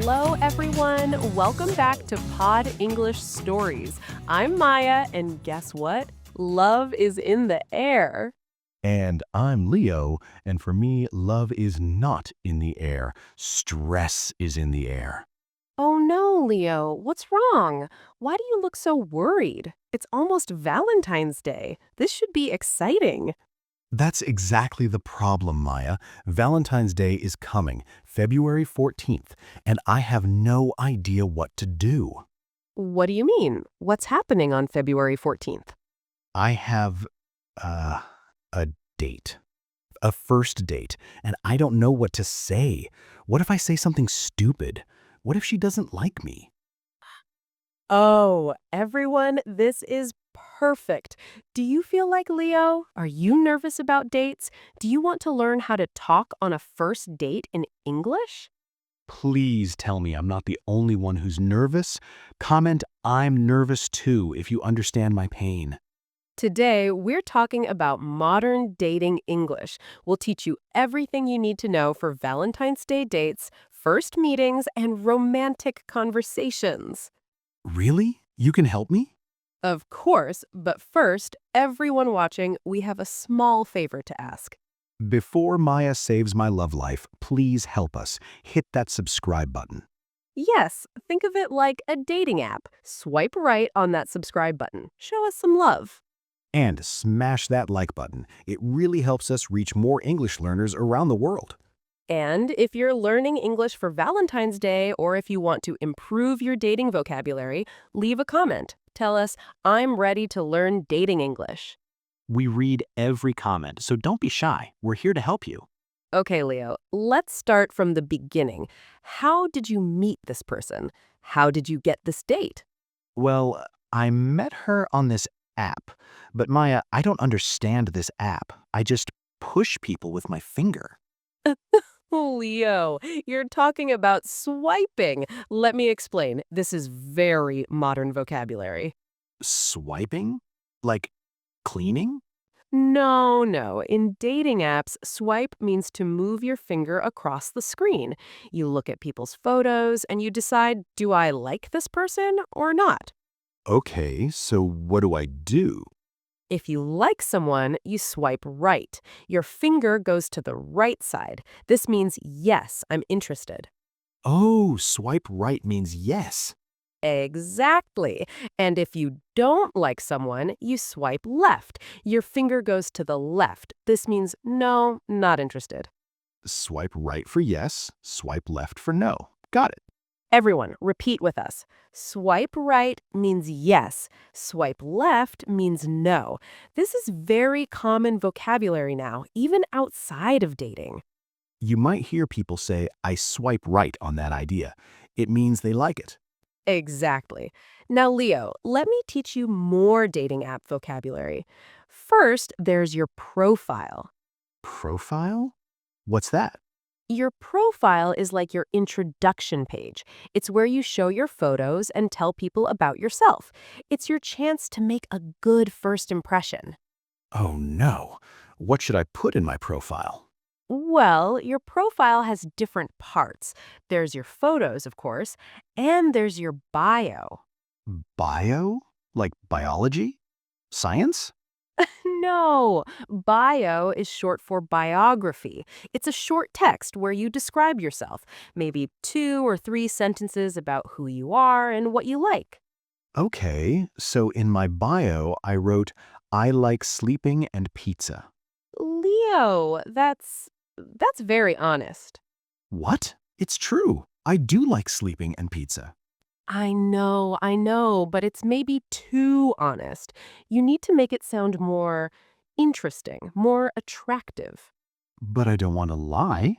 Hello, everyone. Welcome back to PodEnglish Stories. I'm Maya, and guess what? Love is in the air. And I'm Leo, and for me, love is not in the air. Stress is in the air. Oh no, Leo, what's wrong? Why do you look so worried? It's almost Valentine's Day. This should be exciting. That's exactly the problem, Maya. Valentine's Day is coming, February 14th, and I have no idea what to do. What do you mean? What's happening on February 14th? I have, uh, a date. A first date, and I don't know what to say. What if I say something stupid? What if she doesn't like me? Oh, everyone, this is perfect. Do you feel like Leo? Are you nervous about dates? Do you want to learn how to talk on a first date in English? Please tell me I'm not the only one who's nervous. Comment, I'm nervous too, if you understand my pain. Today, we're talking about modern dating English. We'll teach you everything you need to know for Valentine's Day dates, first meetings, and romantic conversations. Really? You can help me? Of course, but first, everyone watching, we have a small favor to ask. Before Maya saves my love life, please help us. Hit that subscribe button. Yes, think of it like a dating app. Swipe right on that subscribe button. Show us some love. And smash that like button. It really helps us reach more English learners around the world. And if you're learning English for Valentine's Day or if you want to improve your dating vocabulary, leave a comment. Tell us, I'm ready to learn dating English. We read every comment, so don't be shy. We're here to help you. Okay, Leo, let's start from the beginning. How did you meet this person? How did you get this date? Well, I met her on this app. But Maya, I don't understand this app. I just push people with my finger. Leo, you're talking about swiping. Let me explain. This is very modern vocabulary. Swiping? Like cleaning? No, no. In dating apps, swipe means to move your finger across the screen. You look at people's photos and you decide, do I like this person or not? Okay, so what do I do? If you like someone, you swipe right. Your finger goes to the right side. This means, yes, I'm interested. Oh, swipe right means yes. Exactly. And if you don't like someone, you swipe left. Your finger goes to the left. This means, no, not interested. Swipe right for yes, swipe left for no. Got it. Everyone, repeat with us. Swipe right means yes. Swipe left means no. This is very common vocabulary now, even outside of dating. You might hear people say, I swipe right on that idea. It means they like it. Exactly. Now, Leo, let me teach you more dating app vocabulary. First, there's your profile. Profile? What's that? Your profile is like your introduction page. It's where you show your photos and tell people about yourself. It's your chance to make a good first impression. Oh no. What should I put in my profile? Well, your profile has different parts. There's your photos, of course, and there's your bio. Bio? Like biology? Science? No, bio is short for biography. It's a short text where you describe yourself, maybe 2 or 3 sentences about who you are and what you like. Okay, so in my bio, I wrote, I like sleeping and pizza. Leo, that's very honest. What? It's true. I do like sleeping and pizza. I know, but it's maybe too honest. You need to make it sound more interesting, more attractive. But I don't want to lie.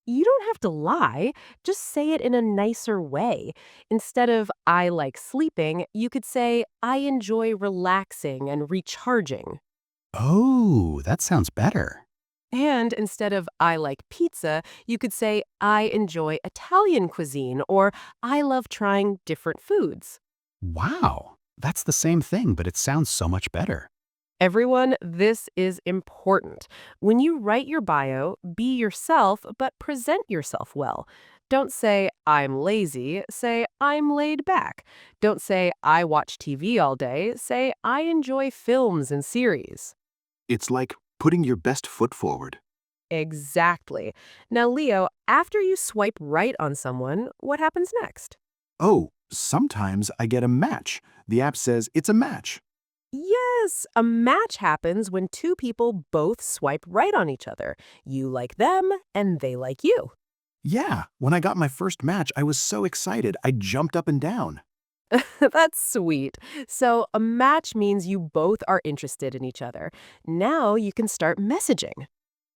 You don't have to lie, just say it in a nicer way. Instead of I like sleeping, you could say I enjoy relaxing and recharging. Oh, that sounds better. And instead of I like pizza, you could say I enjoy Italian cuisine or I love trying different foods. Wow, that's the same thing, but it sounds so much better. Everyone, this is important. When you write your bio, be yourself, but present yourself well. Don't say, I'm lazy. Say, I'm laid back. Don't say, I watch TV all day. Say, I enjoy films and series. It's like putting your best foot forward. Exactly. Now, Leo, after you swipe right on someone, what happens next? Oh, sometimes I get a match. The app says it's a match. Yes, a match happens when two people both swipe right on each other. You like them, and they like you. Yeah, when I got my first match, I was so excited. I jumped up and down. That's sweet. So, a match means you both are interested in each other. Now you can start messaging.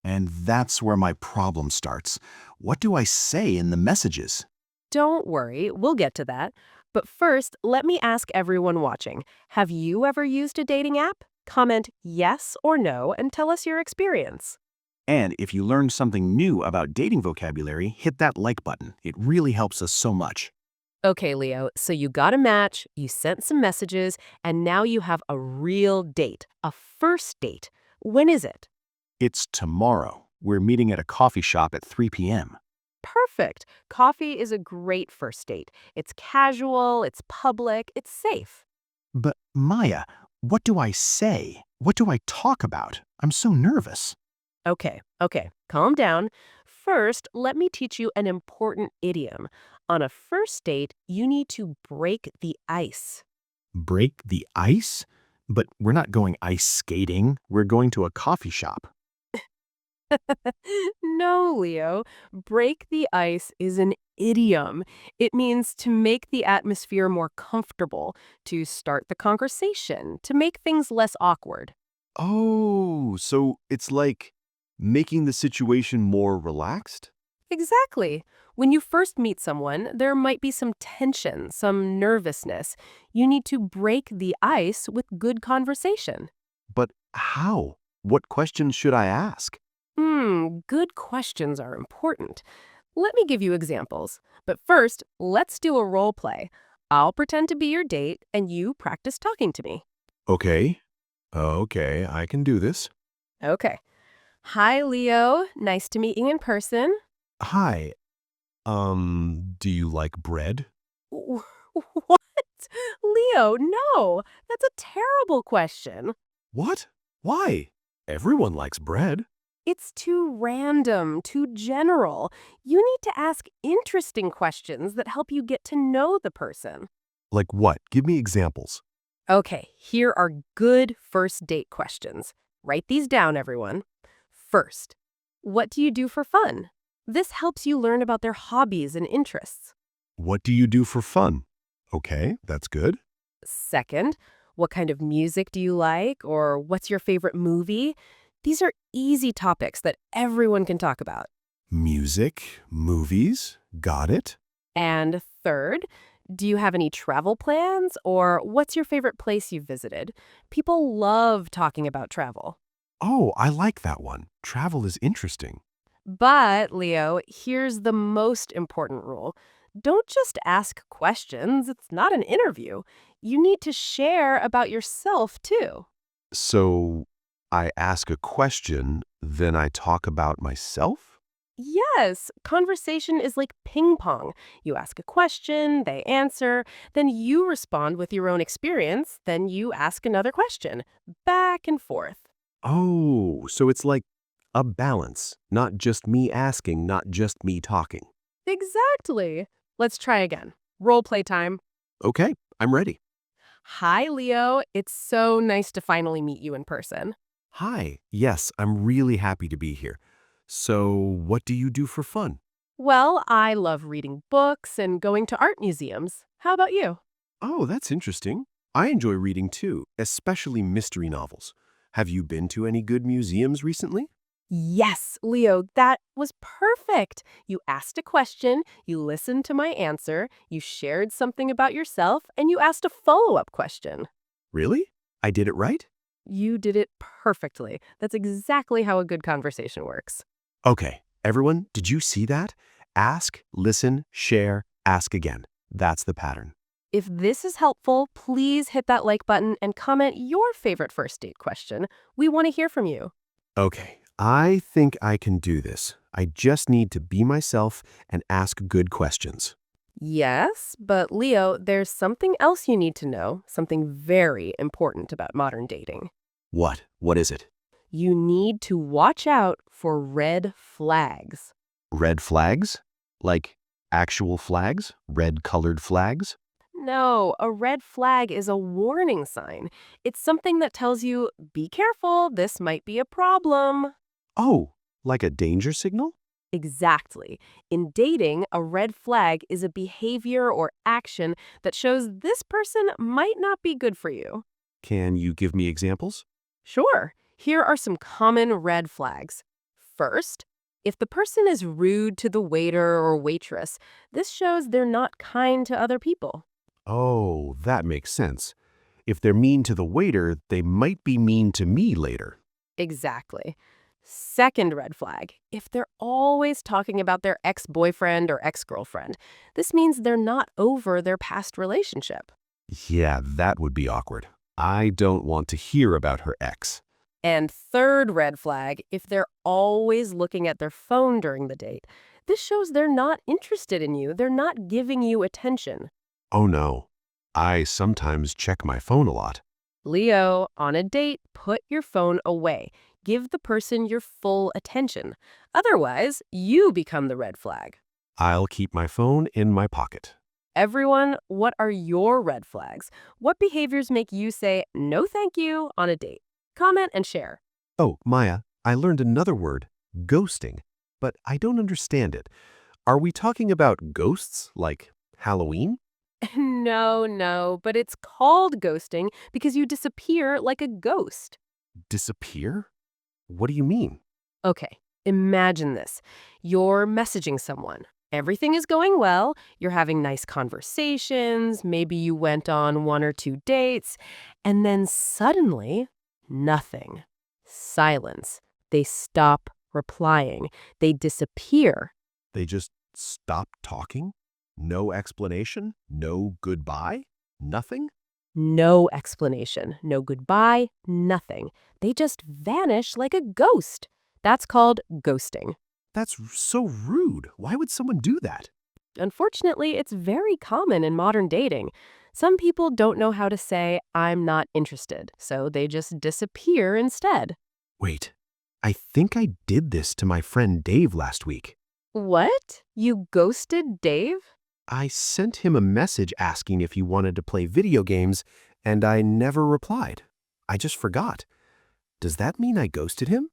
And that's where my problem starts. What do I say in the messages? Don't worry, we'll get to that. But first, let me ask everyone watching, have you ever used a dating app? Comment yes or no and tell us your experience. And if you learned something new about dating vocabulary, hit that like button. It really helps us so much. Okay, Leo, so you got a match, you sent some messages, and now you have a real date, a first date. When is it? It's tomorrow. We're meeting at a coffee shop at 3 p.m. Perfect. Coffee is a great first date. It's casual, it's public, it's safe. But Maya, what do I say? What do I talk about? I'm so nervous. Okay, calm down. First, let me teach you an important idiom. On a first date, you need to break the ice. Break the ice? But we're not going ice skating. We're going to a coffee shop. No, Leo. Break the ice is an idiom. It means to make the atmosphere more comfortable, to start the conversation, to make things less awkward. Oh, so it's like making the situation more relaxed? Exactly. When you first meet someone, there might be some tension, some nervousness. You need to break the ice with good conversation. But how? What questions should I ask? Good questions are important. Let me give you examples. But first, let's do a role play. I'll pretend to be your date, and you practice talking to me. Okay. Okay, I can do this. Okay. Hi, Leo. Nice to meet you in person. Hi. Do you like bread? Wh- What? Leo, no. That's a terrible question. What? Why? Everyone likes bread. It's too random, too general. You need to ask interesting questions that help you get to know the person. Like what? Give me examples. Okay, here are good first date questions. Write these down, everyone. First, what do you do for fun? This helps you learn about their hobbies and interests. What do you do for fun? Okay, that's good. Second, what kind of music do you like, or what's your favorite movie? These are easy topics that everyone can talk about. Music, movies, got it. And third, do you have any travel plans, or what's your favorite place you've visited? People love talking about travel. Oh, I like that one. Travel is interesting. But, Leo, here's the most important rule. Don't just ask questions. It's not an interview. You need to share about yourself, too. So I ask a question, then I talk about myself? Yes, conversation is like ping pong. You ask a question, they answer, then you respond with your own experience, then you ask another question. Back and forth. Oh, so it's like a balance, not just me asking, not just me talking. Exactly. Let's try again. Role play time. Okay, I'm ready. Hi, Leo. It's so nice to finally meet you in person. Hi, yes, I'm really happy to be here. So, what do you do for fun? Well, I love reading books and going to art museums. How about you? Oh, that's interesting. I enjoy reading too, especially mystery novels. Have you been to any good museums recently? Yes, Leo, that was perfect. You asked a question, you listened to my answer, you shared something about yourself, and you asked a follow-up question. Really? I did it right? You did it perfectly. That's exactly how a good conversation works. Okay, everyone, did you see that? Ask, listen, share, ask again. That's the pattern. If this is helpful, please hit that like button and comment your favorite first date question. We want to hear from you. Okay, I think I can do this. I just need to be myself and ask good questions. Yes, but Leo, there's something else you need to know, something very important about modern dating. What? What is it? You need to watch out for red flags. Red flags? Like actual flags? Red-colored flags? No, a red flag is a warning sign. It's something that tells you, be careful, this might be a problem. Oh, like a danger signal? Exactly. In dating, a red flag is a behavior or action that shows this person might not be good for you. Can you give me examples? Sure, here are some common red flags. First, if the person is rude to the waiter or waitress, this shows they're not kind to other people. Oh, that makes sense. If they're mean to the waiter, they might be mean to me later. Exactly. Second red flag, if they're always talking about their ex-boyfriend or ex-girlfriend, this means they're not over their past relationship. Yeah, that would be awkward. I don't want to hear about her ex. And third red flag, if they're always looking at their phone during the date, this shows they're not interested in you, they're not giving you attention. Oh no. I sometimes check my phone a lot. Leo, on a date, put your phone away. Give the person your full attention. Otherwise, you become the red flag. I'll keep my phone in my pocket. Everyone, what are your red flags? What behaviors make you say no thank you on a date? Comment and share. Oh, Maya, I learned another word, ghosting, but I don't understand it. Are we talking about ghosts, like Halloween? No, but it's called ghosting because you disappear like a ghost. Disappear? What do you mean? Okay, imagine this. You're messaging someone. Everything is going well. You're having nice conversations. Maybe you went on 1 or 2 dates. And then suddenly, nothing. Silence. They stop replying. They disappear. They just stop talking? No explanation? No goodbye? Nothing? No explanation. No goodbye. Nothing. They just vanish like a ghost. That's called ghosting. That's so rude. Why would someone do that? Unfortunately, it's very common in modern dating. Some people don't know how to say, I'm not interested, so they just disappear instead. Wait, I think I did this to my friend Dave last week. What? You ghosted Dave? I sent him a message asking if he wanted to play video games, and I never replied. I just forgot. Does that mean I ghosted him?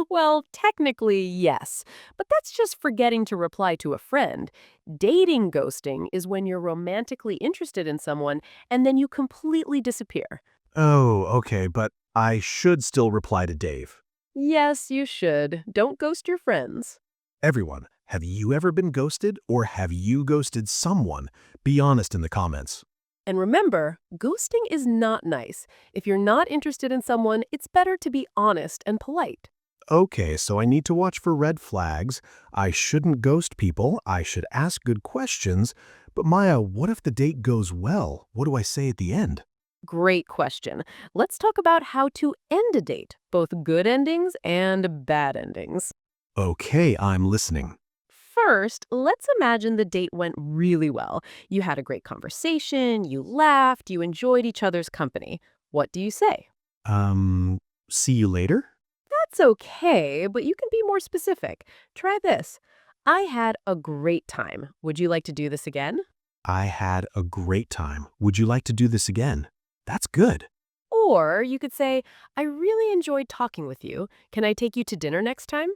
Well, technically, yes. But that's just forgetting to reply to a friend. Dating ghosting is when you're romantically interested in someone and then you completely disappear. Oh, okay, but I should still reply to Dave. Yes, you should. Don't ghost your friends. Everyone, have you ever been ghosted or have you ghosted someone? Be honest in the comments. And remember, ghosting is not nice. If you're not interested in someone, it's better to be honest and polite. Okay, so I need to watch for red flags. I shouldn't ghost people. I should ask good questions. But Maya, what if the date goes well? What do I say at the end? Great question. Let's talk about how to end a date, both good endings and bad endings. Okay, I'm listening. First, let's imagine the date went really well. You had a great conversation, you laughed, you enjoyed each other's company. What do you say? See you later? That's okay, but you can be more specific. Try this. I had a great time. Would you like to do this again? I had a great time. Would you like to do this again? That's good. Or you could say, I really enjoyed talking with you. Can I take you to dinner next time?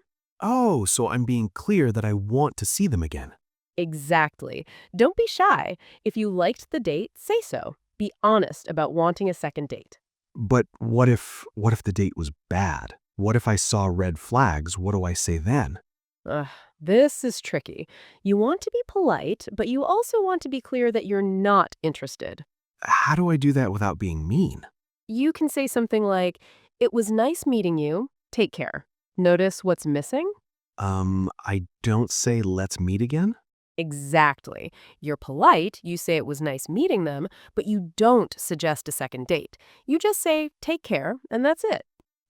Oh, so I'm being clear that I want to see them again. Exactly. Don't be shy. If you liked the date, say so. Be honest about wanting a second date. But what if the date was bad? What if I saw red flags? What do I say then? Ugh, this is tricky. You want to be polite, but you also want to be clear that you're not interested. How do I do that without being mean? You can say something like, it was nice meeting you. Take care. Notice what's missing? I don't say let's meet again? Exactly. You're polite, you say it was nice meeting them, but you don't suggest a second date. You just say, take care, and that's it.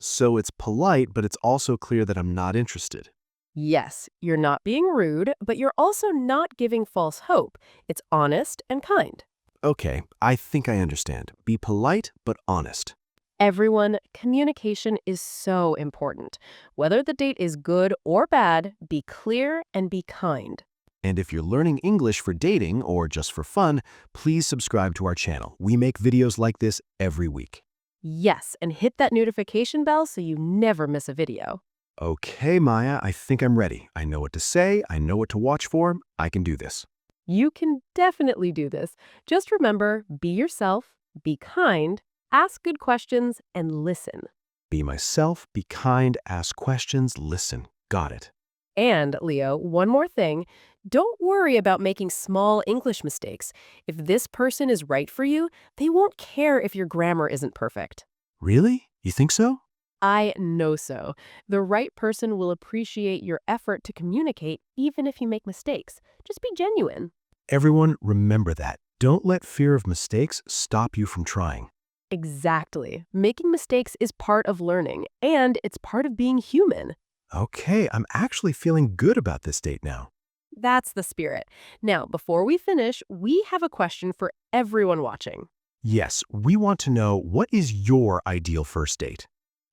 So it's polite, but it's also clear that I'm not interested. Yes, you're not being rude, but you're also not giving false hope. It's honest and kind. Okay, I think I understand. Be polite, but honest. Everyone, communication is so important. Whether the date is good or bad, be clear and be kind. And if you're learning English for dating or just for fun, please subscribe to our channel. We make videos like this every week. Yes, and hit that notification bell so you never miss a video. Okay, Maya, I think I'm ready. I know what to say, I know what to watch for. I can do this. You can definitely do this. Just remember, be yourself, be kind, ask good questions, and listen. Be myself, be kind, ask questions, listen. Got it. And, Leo, one more thing. Don't worry about making small English mistakes. If this person is right for you, they won't care if your grammar isn't perfect. Really? You think so? I know so. The right person will appreciate your effort to communicate even if you make mistakes. Just be genuine. Everyone, remember that. Don't let fear of mistakes stop you from trying. Exactly. Making mistakes is part of learning, and it's part of being human. Okay, I'm actually feeling good about this date now. That's the spirit. Now, before we finish, we have a question for everyone watching. Yes, we want to know, what is your ideal first date?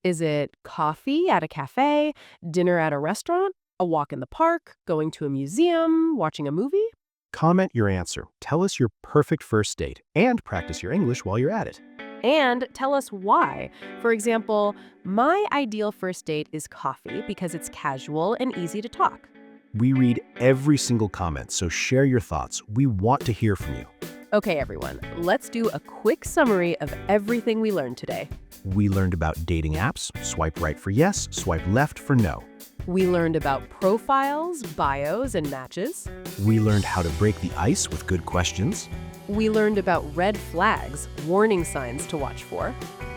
Is it coffee at a cafe, dinner at a restaurant, a walk in the park, going to a museum, watching a movie? Comment your answer. Tell us your perfect first date and practice your English while you're at it. And tell us why. For example, my ideal first date is coffee because it's casual and easy to talk. We read every single comment, so share your thoughts. We want to hear from you. Okay, everyone, let's do a quick summary of everything we learned today. We learned about dating apps. Swipe right for yes, swipe left for no. We learned about profiles, bios, and matches. We learned how to break the ice with good questions. We learned about red flags, warning signs to watch for.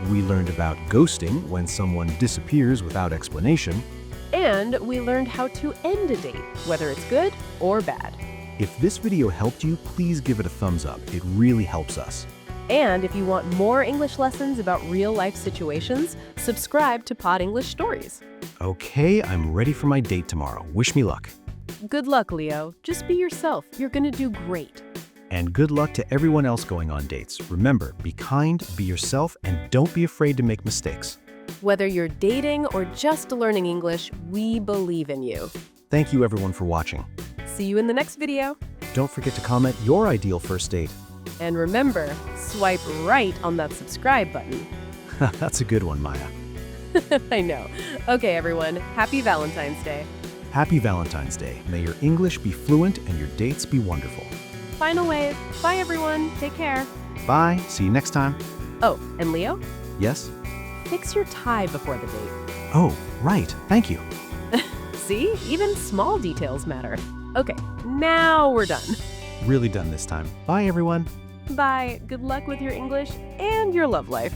We learned about ghosting, when someone disappears without explanation. And we learned how to end a date, whether it's good or bad. If this video helped you, please give it a thumbs up. It really helps us. And if you want more English lessons about real-life situations, subscribe to PodEnglish Stories. Okay, I'm ready for my date tomorrow. Wish me luck. Good luck, Leo. Just be yourself. You're gonna do great. And good luck to everyone else going on dates. Remember, be kind, be yourself, and don't be afraid to make mistakes. Whether you're dating or just learning English, we believe in you. Thank you everyone for watching. See you in the next video. Don't forget to comment your ideal first date. And remember, swipe right on that subscribe button. That's a good one, Maya. I know. Okay, everyone. Happy Valentine's Day. Happy Valentine's Day. May your English be fluent and your dates be wonderful. Final wave. Bye, everyone. Take care. Bye. See you next time. Oh, and Leo, Yes? fix your tie before the date. Oh, right. Thank you. See? Even small details matter. Okay, now we're done. Really done this time. Bye, everyone. Bye. Good luck with your English and your love life.